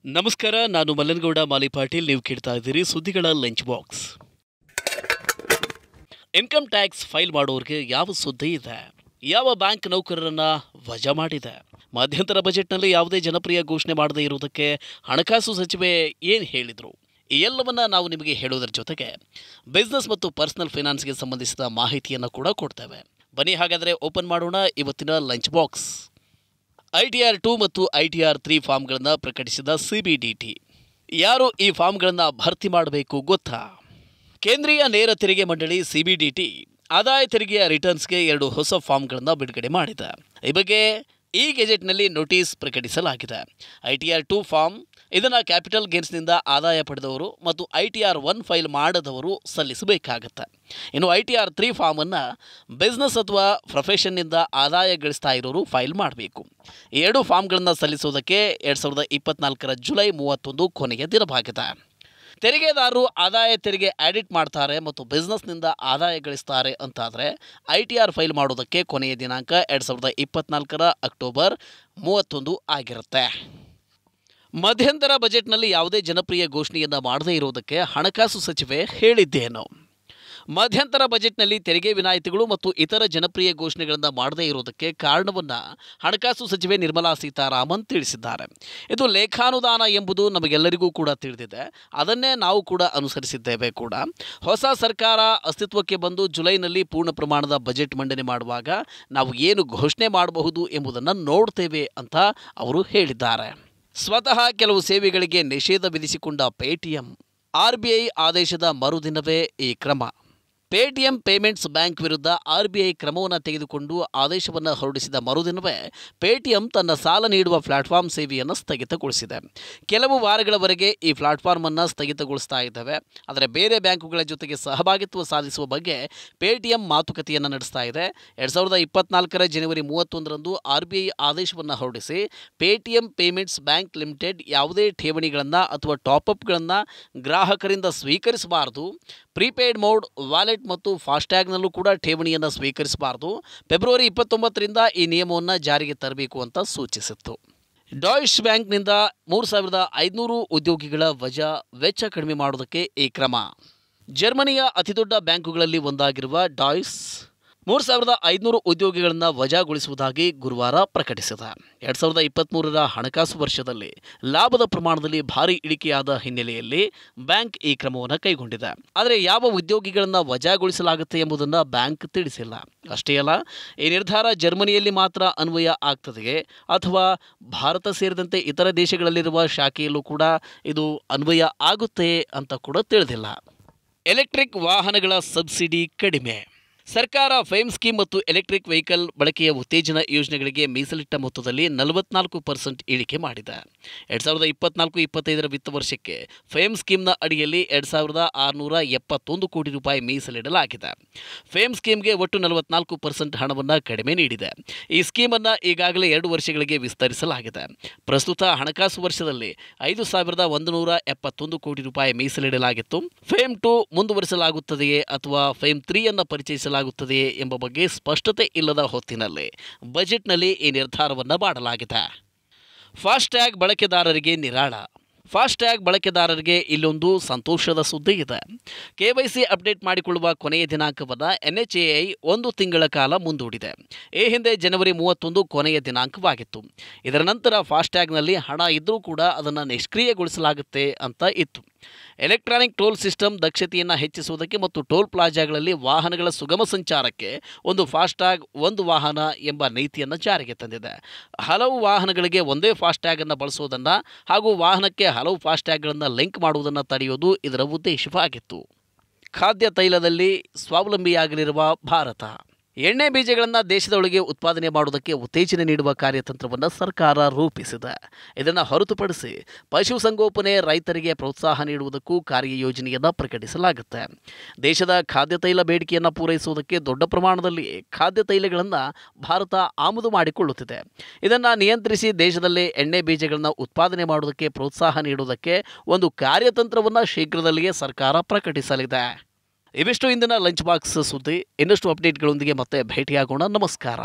ನಮಸ್ಕಾರ, ನಾನು ಮಲ್ಲನಗೌಡ ಮಾಲಿಪಾಟೀಲ್. ನೀವು ಕೇಳ್ತಾ ಇದ್ದೀರಿ ಸುದ್ದಿಗಳ lunch box. Income tax file ಮಾಡೋರಿಗೆ ಯಾವ ಸುದ್ದಿ ಇದೆ? ಯಾವ ಬ್ಯಾಂಕ್ ನೌಕರರನ್ನ ವಜಾ ಮಾಡಿದೆ? ಮಧ್ಯಂತರ ಬಜೆಟ್ನಲ್ಲಿ ಯಾವುದೇ ಜನಪ್ರಿಯ ಘೋಷಣೆ ಮಾಡದೇ ಇರುವುದಕ್ಕೆ ಹಣಕಾಸು ಸಚಿವೆ ಏನು ಹೇಳಿದರು? ಈ ಎಲ್ಲವನ್ನ ನಾವು ನಿಮಗೆ ಹೇಳೋದ್ರ ಜೊತೆಗೆ ಬಿಸ್ನೆಸ್ ಮತ್ತು ಪರ್ಸನಲ್ ಫೈನಾನ್ಸ್ಗೆ ಸಂಬಂಧಿಸಿದ ಮಾಹಿತಿಯನ್ನು ಕೂಡ ಕೊಡ್ತೇವೆ. ಬನ್ನಿ ಹಾಗಾದರೆ ಓಪನ್ ಮಾಡೋಣ ಇವತ್ತಿನ ಲಂಚ್ ಬಾಕ್ಸ್. ITR 2 ಮತ್ತು ITR 3 ಫಾರ್ಮ್ಗಳನ್ನು ಪ್ರಕಟಿಸಿದ CBDT. ಯಾರು ಈ ಫಾರ್ಮ್ಗಳನ್ನು ಭರ್ತಿ ಮಾಡಬೇಕು ಗೊತ್ತಾ? ಕೇಂದ್ರೀಯ ನೇರ ತೆರಿಗೆ ಮಂಡಳಿ CBDT ಆದಾಯ ತೆರಿಗೆಯ ರಿಟರ್ನ್ಸ್ಗೆ 2 ಹೊಸ ಫಾರ್ಮ್ಗಳನ್ನು ಬಿಡುಗಡೆ ಮಾಡಿದೆ. ಈ ಬಗ್ಗೆ ಈ ಗೆಜೆಟ್ನಲ್ಲಿ ನೋಟಿಸ್ ಪ್ರಕಟಿಸಲಾಗಿದೆ. ITR 2 ಫಾರ್ಮ್ ಇದನ್ನು ಕ್ಯಾಪಿಟಲ್ ಗೇನ್ಸ್ನಿಂದ ಆದಾಯ ಪಡೆದವರು ಮತ್ತು ITR 1 ಫೈಲ್ ಮಾಡದವರು ಸಲ್ಲಿಸಬೇಕಾಗತ್ತೆ. ಇನ್ನು ITR 3 ಫಾರ್ಮನ್ನು ಬಿಸ್ನೆಸ್ ಅಥವಾ ಪ್ರೊಫೆಷನ್ನಿಂದ ಆದಾಯ ಗಳಿಸ್ತಾ ಇರೋರು ಫೈಲ್ ಮಾಡಬೇಕು. ಈ 2 ಫಾರ್ಮ್ಗಳನ್ನು ಸಲ್ಲಿಸೋದಕ್ಕೆ 2024 ಜುಲೈ 31 ಕೊನೆಯ ದಿನವಾಗಿದೆ. ತೆರಿಗೆದಾರರು ಆದಾಯ ತೆರಿಗೆ ಆಡಿಟ್ ಮಾಡ್ತಾರೆ ಮತ್ತು ಬಿಸ್ನೆಸ್ನಿಂದ ಆದಾಯ ಗಳಿಸ್ತಾರೆ ಅಂತಾದರೆ ITR ಫೈಲ್ ಮಾಡೋದಕ್ಕೆ ಕೊನೆಯ ದಿನಾಂಕ 2024 ಅಕ್ಟೋಬರ್ 31 ಆಗಿರುತ್ತೆ. ಮಧ್ಯಂತರ ಬಜೆಟ್ನಲ್ಲಿ ಯಾವುದೇ ಜನಪ್ರಿಯ ಘೋಷಣೆಯನ್ನು ಮಾಡದೇ ಇರುವುದಕ್ಕೆ ಹಣಕಾಸು ಸಚಿವೆ ಹೇಳಿದ್ದೇನು? ಮಧ್ಯಂತರ ಬಜೆಟ್ನಲ್ಲಿ ತೆರಿಗೆ ವಿನಾಯಿತಿಗಳು ಮತ್ತು ಇತರ ಜನಪ್ರಿಯ ಘೋಷಣೆಗಳನ್ನು ಮಾಡದೇ ಇರುವುದಕ್ಕೆ ಕಾರಣವನ್ನು ಹಣಕಾಸು ಸಚಿವೆ ನಿರ್ಮಲಾ ಸೀತಾರಾಮನ್ ತಿಳಿಸಿದ್ದಾರೆ. ಇದು ಲೇಖಾನುದಾನ ಎಂಬುದು ನಮಗೆಲ್ಲರಿಗೂ ಕೂಡ ತಿಳಿದಿದೆ. ಅದನ್ನೇ ನಾವು ಕೂಡ ಅನುಸರಿಸಿದ್ದೇವೆ ಕೂಡ. ಹೊಸ ಸರ್ಕಾರ ಅಸ್ತಿತ್ವಕ್ಕೆ ಬಂದು ಜುಲೈನಲ್ಲಿ ಪೂರ್ಣ ಪ್ರಮಾಣದ ಬಜೆಟ್ ಮಂಡನೆ ಮಾಡುವಾಗ ನಾವು ಏನು ಘೋಷಣೆ ಮಾಡಬಹುದು ಎಂಬುದನ್ನು ನೋಡ್ತೇವೆ ಅಂತ ಅವರು ಹೇಳಿದ್ದಾರೆ. ಸ್ವತಃ ಕೆಲವು ಸೇವೆಗಳಿಗೆ ನಿಷೇಧ ವಿಧಿಸಿಕೊಂಡ ಪೇಟಿಎಂ. RBI ಆದೇಶದ ಮರುದಿನವೇ ಈ ಕ್ರಮ. ಪೇಟಿಎಂ ಪೇಮೆಂಟ್ಸ್ ಬ್ಯಾಂಕ್ ವಿರುದ್ಧ RBI ಕ್ರಮವನ್ನು ತೆಗೆದುಕೊಂಡು ಆದೇಶವನ್ನು ಹೊರಡಿಸಿದ ಮರುದಿನವೇ ಪೇಟಿಎಂ ತನ್ನ ಸಾಲ ನೀಡುವ ಪ್ಲಾಟ್ಫಾರ್ಮ್ ಸೇವೆಯನ್ನು ಸ್ಥಗಿತಗೊಳಿಸಿದೆ. ಕೆಲವು ವಾರಗಳವರೆಗೆ ಈ ಪ್ಲಾಟ್ಫಾರ್ಮನ್ನು ಸ್ಥಗಿತಗೊಳಿಸ್ತಾ ಇದ್ದಾವೆ. ಆದರೆ ಬೇರೆ ಬ್ಯಾಂಕುಗಳ ಜೊತೆಗೆ ಸಹಭಾಗಿತ್ವ ಸಾಧಿಸುವ ಬಗ್ಗೆ ಪೇಟಿಎಂ ಮಾತುಕತೆಯನ್ನು ನಡೆಸ್ತಾ ಇದೆ. 2024 ಜನವರಿ 31ರಂದು RBI ಆದೇಶವನ್ನು ಹೊರಡಿಸಿ ಪೇಟಿಎಂ ಪೇಮೆಂಟ್ಸ್ ಬ್ಯಾಂಕ್ ಲಿಮಿಟೆಡ್ ಯಾವುದೇ ಠೇವಣಿಗಳನ್ನು ಅಥವಾ ಟಾಪ್ಅಪ್ಗಳನ್ನು ಗ್ರಾಹಕರಿಂದ ಸ್ವೀಕರಿಸಬಾರದು. ಪ್ರೀಪೇಯ್ಡ್ ಮೋಡ್, ವಾಲೆಟ್ ಮತ್ತು ಫಾಸ್ಟ್ಯಾಗ್ನಲ್ಲೂ ಕೂಡ ಠೇವಣಿಯನ್ನು ಸ್ವೀಕರಿಸಬಾರದು. ಫೆಬ್ರವರಿ 29ರಿಂದ ಈ ನಿಯಮವನ್ನು ಜಾರಿಗೆ ತರಬೇಕು ಅಂತ ಸೂಚಿಸಿತ್ತು. ಡಾಯ್ಶ್ ಬ್ಯಾಂಕ್ನಿಂದ 3500 ಉದ್ಯೋಗಿಗಳ ವಜಾ ವೆಚ್ಚ ಕಡಿಮೆ ಮಾಡೋದಕ್ಕೆ ಈ ಕ್ರಮ. ಜರ್ಮನಿಯ ಅತಿದೊಡ್ಡ ಬ್ಯಾಂಕುಗಳಲ್ಲಿ ಒಂದಾಗಿರುವ ಡಾಯ್ಸ್ 3500 ಉದ್ಯೋಗಿಗಳನ್ನು ವಜಾಗೊಳಿಸುವುದಾಗಿ ಗುರುವಾರ ಪ್ರಕಟಿಸಿದೆ. 2023ರ ಹಣಕಾಸು ವರ್ಷದಲ್ಲಿ ಲಾಭದ ಪ್ರಮಾಣದಲ್ಲಿ ಭಾರಿ ಇಳಿಕೆಯಾದ ಹಿನ್ನೆಲೆಯಲ್ಲಿ ಬ್ಯಾಂಕ್ ಈ ಕ್ರಮವನ್ನು ಕೈಗೊಂಡಿದೆ. ಆದರೆ ಯಾವ ಉದ್ಯೋಗಿಗಳನ್ನು ವಜಾಗೊಳಿಸಲಾಗುತ್ತೆ ಎಂಬುದನ್ನು ಬ್ಯಾಂಕ್ ತಿಳಿಸಿಲ್ಲ. ಅಷ್ಟೇ ಅಲ್ಲ, ಈ ನಿರ್ಧಾರ ಜರ್ಮನಿಯಲ್ಲಿ ಮಾತ್ರ ಅನ್ವಯ ಆಗ್ತದೆಯೇ ಅಥವಾ ಭಾರತ ಸೇರಿದಂತೆ ಇತರ ದೇಶಗಳಲ್ಲಿರುವ ಶಾಖೆಯಲ್ಲೂ ಕೂಡ ಇದು ಅನ್ವಯ ಆಗುತ್ತೆ ಅಂತ ಕೂಡ ತಿಳಿದಿಲ್ಲ. ಎಲೆಕ್ಟ್ರಿಕ್ ವಾಹನಗಳ ಸಬ್ಸಿಡಿ ಕಡಿಮೆ. ಸರ್ಕಾರ ಫೇಮ್ ಸ್ಕೀಮ್ ಮತ್ತು ಎಲೆಕ್ಟ್ರಿಕ್ ವೆಹಿಕಲ್ ಬಳಕೆಯ ಉತ್ತೇಜನ ಯೋಜನೆಗಳಿಗೆ ಮೀಸಲಿಟ್ಟ ಮೊತ್ತದಲ್ಲಿ 44% ಇಳಿಕೆ ಮಾಡಿದೆ. 2024-25ರ ವಿತ್ತ ವರ್ಷಕ್ಕೆ ಫೇಮ್ ಸ್ಕೀಮ್ನ ಅಡಿಯಲ್ಲಿ 2671 ಕೋಟಿ ರೂಪಾಯಿ ಮೀಸಲಿಡಲಾಗಿದೆ. ಫೇಮ್ ಸ್ಕೀಮ್ಗೆ ಒಟ್ಟು 44% ಹಣವನ್ನು ಕಡಿಮೆ ನೀಡಿದೆ. ಈ ಸ್ಕೀಮನ್ನು ಈಗಾಗಲೇ 2 ವರ್ಷಗಳಿಗೆ ವಿಸ್ತರಿಸಲಾಗಿದೆ. ಪ್ರಸ್ತುತ ಹಣಕಾಸು ವರ್ಷದಲ್ಲಿ 5171 ಕೋಟಿ ರೂಪಾಯಿ ಮೀಸಲಿಡಲಾಗಿತ್ತು. ಫೇಮ್ 2 ಮುಂದುವರಿಸಲಾಗುತ್ತದೆಯೇ ಅಥವಾ ಫೇಮ್ 3 ಪರಿಚಯಿಸಲಾಗುತ್ತದೆಯೇ ಎಂಬ ಬಗ್ಗೆ ಸ್ಪಷ್ಟತೆ ಇಲ್ಲದ ಹೊತ್ತಿನಲ್ಲಿ ಬಜೆಟ್ನಲ್ಲಿ ಈ ನಿರ್ಧಾರವನ್ನು ಮಾಡಲಾಗಿದೆ. ಫಾಸ್ಟ್ಯಾಗ್ ಬಳಕೆದಾರರಿಗೆ ನಿರಾಳ. ಫಾಸ್ಟ್ಯಾಗ್ ಬಳಕೆದಾರರಿಗೆ ಇಲ್ಲೊಂದು ಸಂತೋಷದ ಸುದ್ದಿ ಇದೆ. KYC ಅಪ್ಡೇಟ್ ಮಾಡಿಕೊಳ್ಳುವ ಕೊನೆಯ ದಿನಾಂಕವನ್ನು NHAI 1 ತಿಂಗಳ ಕಾಲ ಮುಂದೂಡಿದೆ. ಈ ಹಿಂದೆ ಜನವರಿ 31 ಕೊನೆಯ ದಿನಾಂಕವಾಗಿತ್ತು. ಇದರ ನಂತರ ಫಾಸ್ಟ್ಯಾಗ್ನಲ್ಲಿ ಹಣ ಇದ್ದರೂ ಕೂಡ ಅದನ್ನು ನಿಷ್ಕ್ರಿಯಗೊಳಿಸಲಾಗುತ್ತೆ ಅಂತ ಇತ್ತು. ಎಲೆಕ್ಟ್ರಾನಿಕ್ ಟೋಲ್ ಸಿಸ್ಟಮ್ ದಕ್ಷತೆಯನ್ನು ಹೆಚ್ಚಿಸುವುದಕ್ಕೆ ಮತ್ತು ಟೋಲ್ ಪ್ಲಾಜಾಗಳಲ್ಲಿ ವಾಹನಗಳ ಸುಗಮ ಸಂಚಾರಕ್ಕೆ ಒಂದು ಫಾಸ್ಟ್ಯಾಗ್ ಒಂದು ವಾಹನ ಎಂಬ ನೀತಿಯನ್ನು ಜಾರಿಗೆ ತಂದಿದೆ. ಹಲವು ವಾಹನಗಳಿಗೆ ಒಂದೇ ಫಾಸ್ಟ್ಯಾಗನ್ನು ಬಳಸುವುದನ್ನು ಹಾಗೂ ವಾಹನಕ್ಕೆ ಹಲವು ಫಾಸ್ಟ್ಯಾಗ್ಗಳನ್ನು ಲಿಂಕ್ ಮಾಡುವುದನ್ನು ತಡೆಯುವುದು ಇದರ ಉದ್ದೇಶವಾಗಿತ್ತು. ಖಾದ್ಯ ತೈಲದಲ್ಲಿ ಸ್ವಾವಲಂಬಿಯಾಗಲಿರುವ ಭಾರತ. ಎಣ್ಣೆ ಬೀಜಗಳನ್ನು ದೇಶದೊಳಗೆ ಉತ್ಪಾದನೆ ಮಾಡುವುದಕ್ಕೆ ಉತ್ತೇಜನ ನೀಡುವ ಕಾರ್ಯತಂತ್ರವನ್ನು ಸರ್ಕಾರ ರೂಪಿಸಿದೆ. ಇದನ್ನು ಹೊರತುಪಡಿಸಿ ಪಶುಸಂಗೋಪನೆ ರೈತರಿಗೆ ಪ್ರೋತ್ಸಾಹ ನೀಡುವುದಕ್ಕೂ ಕಾರ್ಯಯೋಜನೆಯನ್ನು ಪ್ರಕಟಿಸಲಾಗುತ್ತೆ. ದೇಶದ ಖಾದ್ಯ ತೈಲ ಬೇಡಿಕೆಯನ್ನು ಪೂರೈಸುವುದಕ್ಕೆ ದೊಡ್ಡ ಪ್ರಮಾಣದಲ್ಲಿ ಖಾದ್ಯ ತೈಲಗಳನ್ನು ಭಾರತ ಆಮದು ಮಾಡಿಕೊಳ್ಳುತ್ತಿದೆ. ಇದನ್ನು ನಿಯಂತ್ರಿಸಿ ದೇಶದಲ್ಲೇ ಎಣ್ಣೆ ಬೀಜಗಳನ್ನು ಉತ್ಪಾದನೆ ಮಾಡುವುದಕ್ಕೆ ಪ್ರೋತ್ಸಾಹ ನೀಡುವುದಕ್ಕೆ ಒಂದು ಕಾರ್ಯತಂತ್ರವನ್ನು ಶೀಘ್ರದಲ್ಲಿಯೇ ಸರ್ಕಾರ ಪ್ರಕಟಿಸಲಿದೆ. ಇವಿಷ್ಟು ಇಂದಿನ ಲಂಚ್ ಬಾಕ್ಸ್ ಸುದ್ದಿ. ಇನ್ನಷ್ಟು ಅಪ್ಡೇಟ್ಗಳೊಂದಿಗೆ ಮತ್ತೆ ಭೇಟಿಯಾಗೋಣ. ನಮಸ್ಕಾರ.